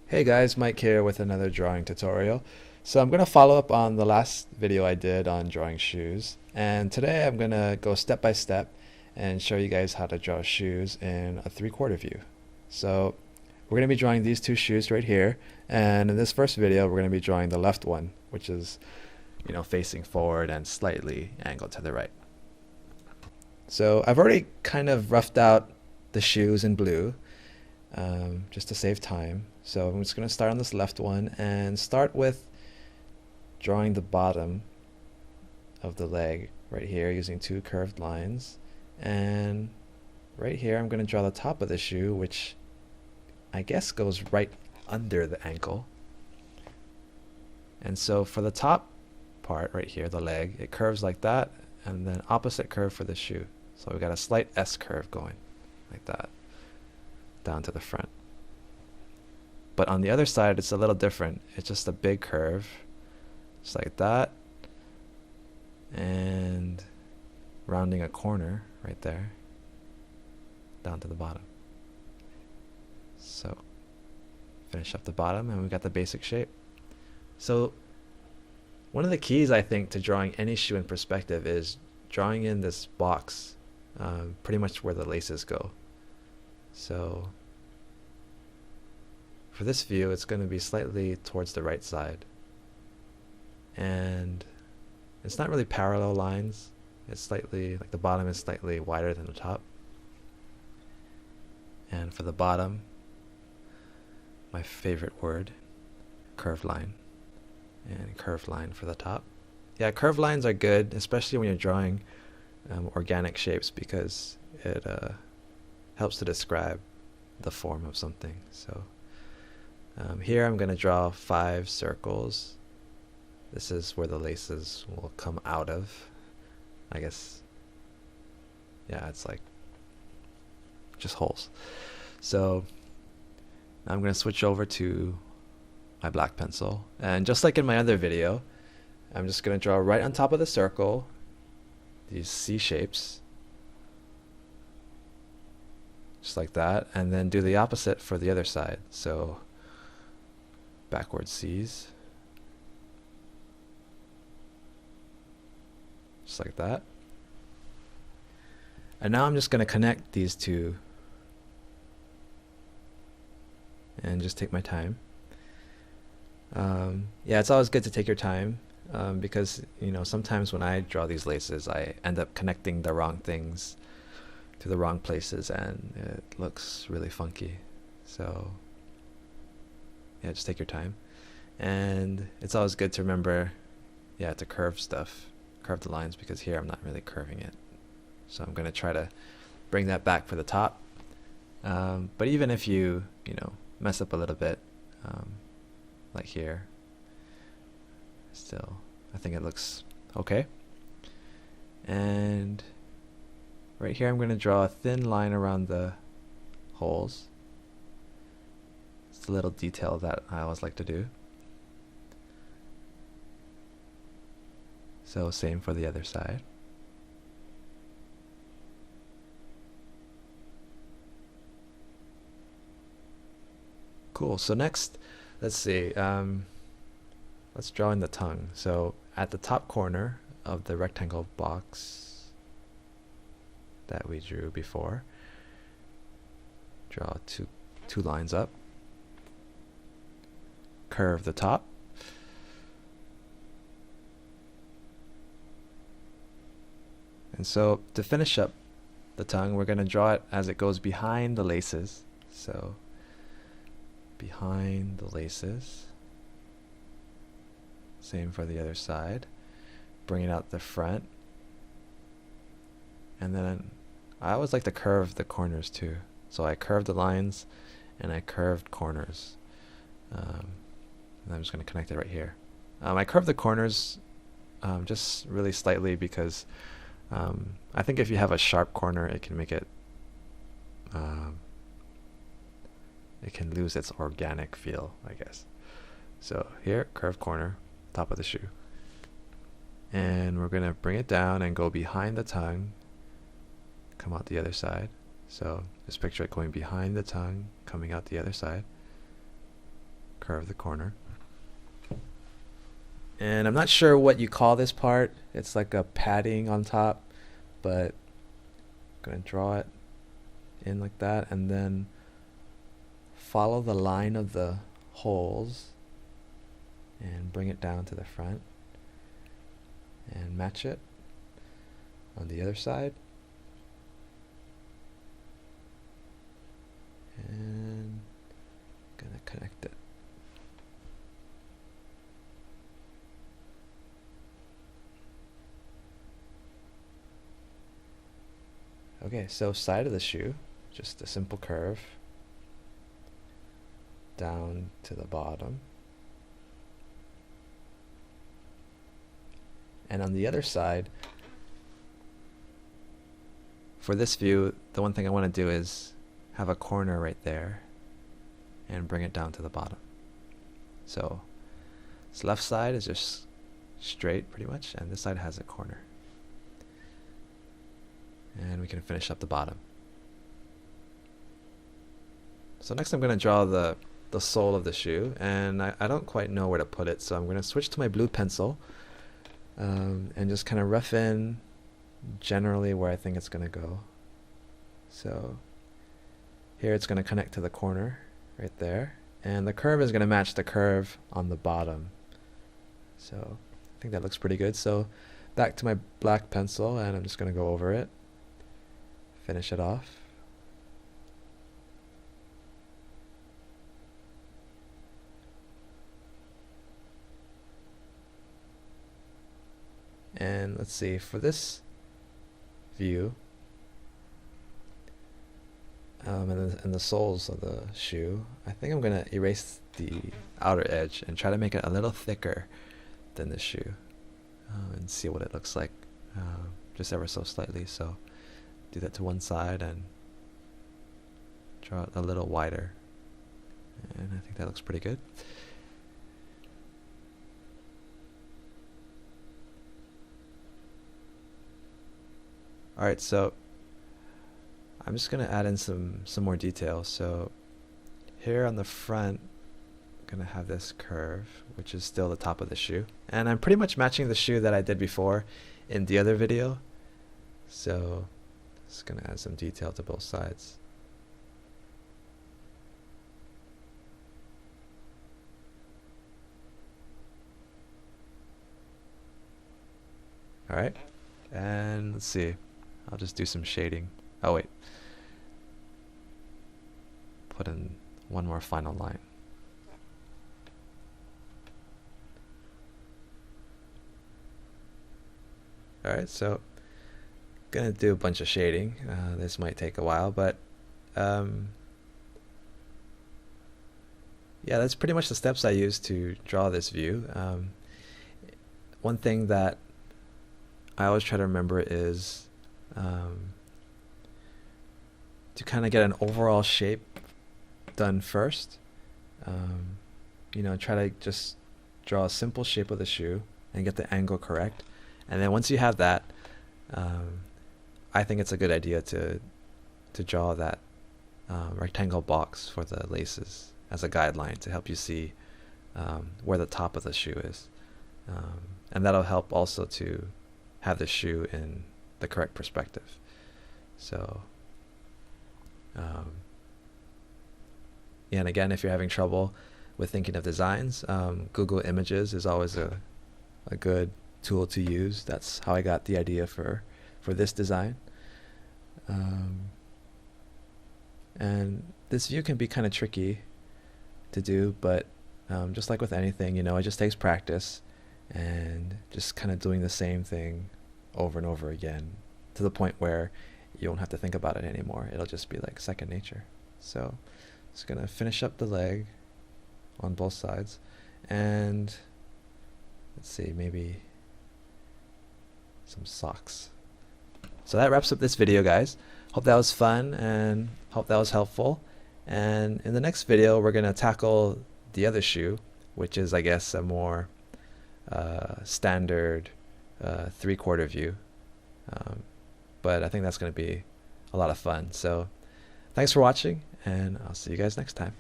Hey guys, Mike here with another drawing tutorial. So I'm going to follow up on the last video I did on drawing shoes, and today I'm going to go step by step and show you guys how to draw shoes in a 3/4 view. So we're going to be drawing these two shoes right here, and in this first video we're going to be drawing the left one, which is facing forward and slightly angled to the right. So I've already kind of roughed out the shoes in blue, just to save time. So I'm just going to start on this left one and start with drawing the bottom of the leg right here using two curved lines. And right here I'm going to draw the top of the shoe, which I guess goes right under the ankle. And so for the top part right here, the leg, it curves like that, and then opposite curve for the shoe. So we got a slight S curve going like that down to the front. But on the other side, it's a little different. It's just a big curve, just like that, and rounding a corner right there, down to the bottom. So finish up the bottom, and we got the basic shape. So one of the keys, I think, to drawing any shoe in perspective is drawing in this box, pretty much where the laces go. So for this view, it's going to be slightly towards the right side. And it's not really parallel lines. It's slightly, like the bottom is slightly wider than the top. And for the bottom, my favorite word, curved line. And curved line for the top. Yeah, curved lines are good, especially when you're drawing organic shapes, because it helps to describe the form of something. So here I'm going to draw 5 circles. This is where the laces will come out of. I guess, yeah, it's like just holes. So I'm going to switch over to my black pencil. And just like in my other video, I'm just going to draw right on top of the circle these C shapes. Just like that. And then do the opposite for the other side. So backward C's, just like that. And now I'm just going to connect these two and just take my time. Yeah, it's always good to take your time, because sometimes when I draw these laces I end up connecting the wrong things to the wrong places and it looks really funky. So yeah, just take your time. And it's always good to remember, yeah, to curve stuff, curve the lines, because here I'm not really curving it. So I'm going to try to bring that back for the top. But even if you mess up a little bit, like here, still I think it looks okay. And right here I'm going to draw a thin line around the holes. It's a little detail that I always like to do. So same for the other side. Cool. So next, let's see. Let's draw in the tongue. So at the top corner of the rectangle box that we drew before, draw two lines up. Curve the top. And so to finish up the tongue, we're going to draw it as it goes behind the laces. So behind the laces. Same for the other side. Bring it out the front. And then I always like to curve the corners too. So I curved the lines and I curved corners. And I'm just going to connect it right here. I curved the corners just really slightly because I think if you have a sharp corner, it can make it can lose its organic feel, I guess. So here, curved corner, top of the shoe. And we're going to bring it down and go behind the tongue, come out the other side. So just picture it going behind the tongue, coming out the other side. curve the corner. And I'm not sure what you call this part. It's like a padding on top, but I'm going to draw it in like that, and then follow the line of the holes and bring it down to the front and match it on the other side. And gonna connect it. Okay, so side of the shoe, just a simple curve down to the bottom. And on the other side, for this view, the one thing I want to do is have a corner right there and bring it down to the bottom. So this left side is just straight pretty much, and this side has a corner. And we can finish up the bottom. So next I'm going to draw the sole of the shoe, and I don't quite know where to put it, so I'm going to switch to my blue pencil and just kind of rough in generally where I think it's going to go. So here it's going to connect to the corner right there, and the curve is going to match the curve on the bottom. So I think that looks pretty good. So back to my black pencil, and I'm just going to go over it, finish it off. And let's see, for this view, and the soles of the shoe, I think I'm going to erase the outer edge and try to make it a little thicker than the shoe, and see what it looks like, just ever so slightly. So do that to one side and draw it a little wider, and I think that looks pretty good. Alright, so I'm just going to add in some more details. So here on the front, I'm going to have this curve, which is still the top of the shoe. And I'm pretty much matching the shoe that I did before in the other video. So just going to add some detail to both sides. Alright, and let's see. I'll just do some shading. Oh wait. Put in one more final line. Alright, so gonna do a bunch of shading. This might take a while, but yeah, that's pretty much the steps I used to draw this view. One thing that I always try to remember is to kind of get an overall shape done first. You know, try to just draw a simple shape of the shoe and get the angle correct. And then once you have that, I think it's a good idea to draw that rectangle box for the laces as a guideline to help you see where the top of the shoe is. And that'll help also to have the shoe in the correct perspective. So yeah, and again, if you're having trouble with thinking of designs, Google Images is always a good tool to use. That's how I got the idea for this design. And this view can be kind of tricky to do, but just like with anything, you know, it just takes practice and just kind of doing the same thing over and over again to the point where you won't have to think about it anymore. It'll just be like second nature. So just gonna finish up the leg on both sides, and let's see, maybe some socks. So that wraps up this video, guys. Hope that was fun and hope that was helpful. And in the next video, we're gonna tackle the other shoe, which is, I guess, a more standard 3/4 view. But I think that's going to be a lot of fun. So thanks for watching, and I'll see you guys next time.